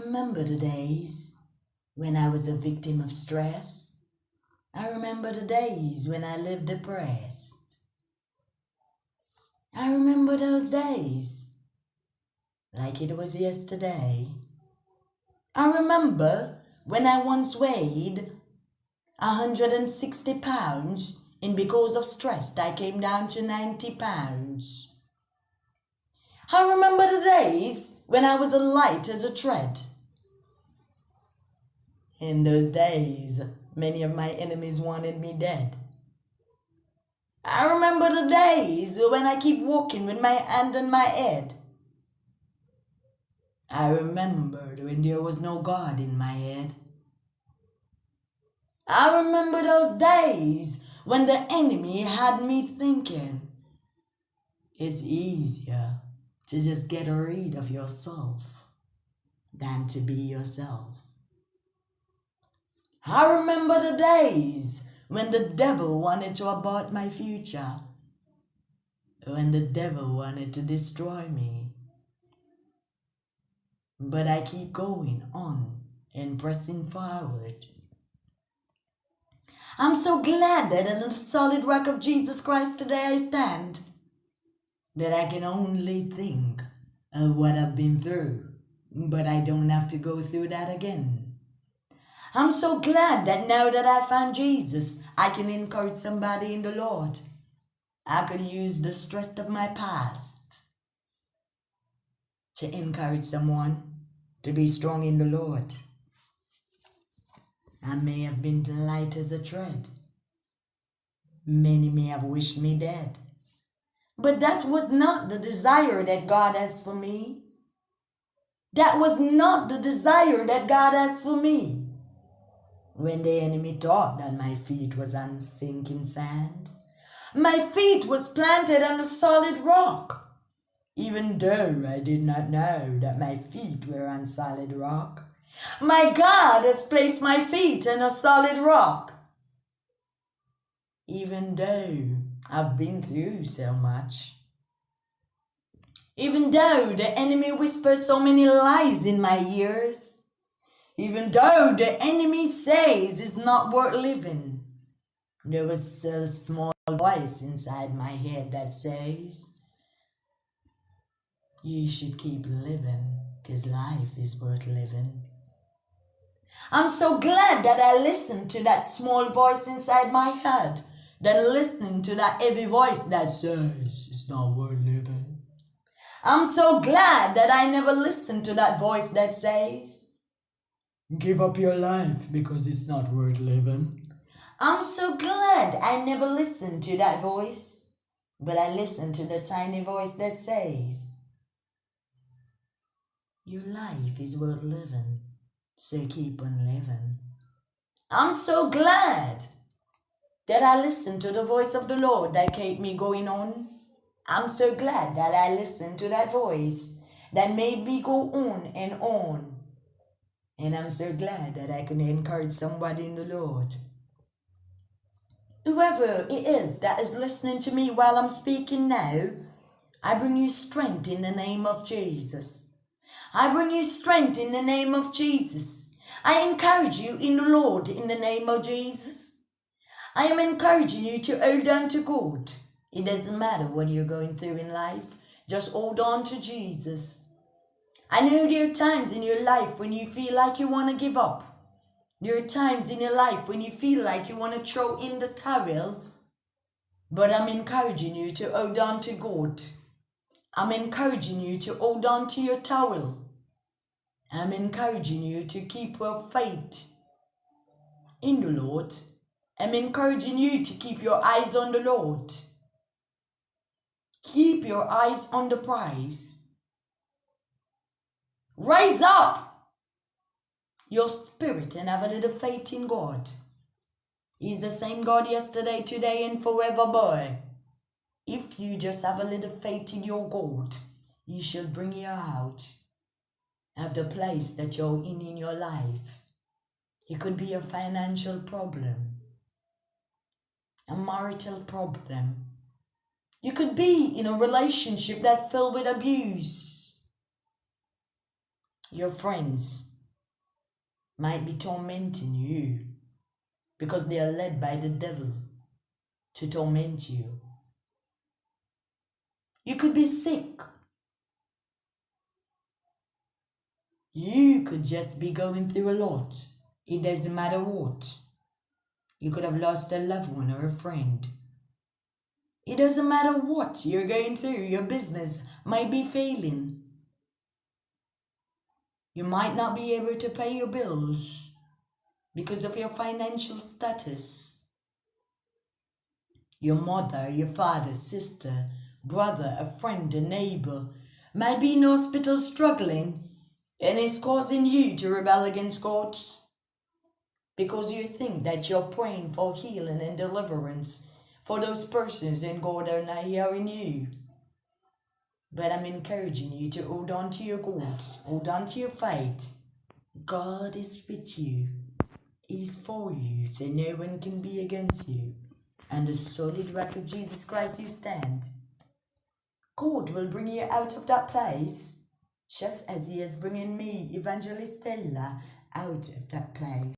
remember the days when I was a victim of stress. I remember the days when I lived depressed. I remember those days like it was yesterday. I remember when I once weighed 160 pounds and because of stress I came down to 90 pounds. I remember the days when I was as light as a thread. In those days, many of my enemies wanted me dead. I remember the days when I keep walking with my hand on my head. I remembered when there was no God in my head. I remember those days when the enemy had me thinking, it's easier to just get rid of yourself than to be yourself. I remember the days when the devil wanted to abort my future, when the devil wanted to destroy me. But I keep going on and pressing forward. I'm so glad that on the solid rock of Jesus Christ today I stand, that I can only think of what I've been through, but I don't have to go through that again. I'm so glad that now that I found Jesus, I can encourage somebody in the Lord. I can use the stress of my past to encourage someone to be strong in the Lord. I may have been light as a thread. Many may have wished me dead. But that was not the desire that God has for me. That was not the desire that God has for me. When the enemy thought that my feet was on sinking sand, my feet was planted on a solid rock. Even though I did not know that my feet were on solid rock, my God has placed my feet on a solid rock. Even though I've been through so much, even though the enemy whispers so many lies in my ears, even though the enemy says it's not worth living, there was a small voice inside my head that says, you should keep living, because life is worth living. I'm so glad that I listened to that small voice inside my head than listening to that heavy voice that says it's not worth living. I'm so glad that I never listened to that voice that says, give up your life because it's not worth living. I'm so glad I never listened to that voice, but I listened to the tiny voice that says, your life is worth living, so keep on living. I'm so glad that I listened to the voice of the Lord that kept me going on. I'm so glad that I listened to that voice that made me go on and on. And I'm so glad that I can encourage somebody in the Lord. Whoever it is that is listening to me while I'm speaking now, I bring you strength in the name of Jesus. I bring you strength in the name of Jesus. I encourage you in the Lord in the name of Jesus. I am encouraging you to hold on to God. It doesn't matter what you're going through in life. Just hold on to Jesus. I know there are times in your life when you feel like you want to give up. There are times in your life when you feel like you want to throw in the towel. But I'm encouraging you to hold on to God. I'm encouraging you to hold on to your towel. I'm encouraging you to keep your faith in the Lord. I'm encouraging you to keep your eyes on the Lord. Keep your eyes on the prize. Rise up your spirit and have a little faith in God. He's the same God yesterday, today, and forever, boy. If you just have a little faith in your God, He shall bring you out of the place that you're in your life. It could be a financial problem, a marital problem. You could be in a relationship that's filled with abuse. Your friends might be tormenting you because they are led by the devil to torment you. You could be sick. You could just be going through a lot. It doesn't matter what. You could have lost a loved one or a friend. It doesn't matter what you're going through. Your business might be failing. You might not be able to pay your bills because of your financial status. Your mother, your father, sister, brother, a friend, a neighbor might be in hospital struggling, and it's causing you to rebel against God because you think that you're praying for healing and deliverance for those persons and God are not hearing you. But I'm encouraging you to hold on to your God, hold on to your faith. God is with you. He's for you, so no one can be against you. And the solid rock of Jesus Christ you stand. God will bring you out of that place, just as He is bringing me, Evangelist Taylor, out of that place.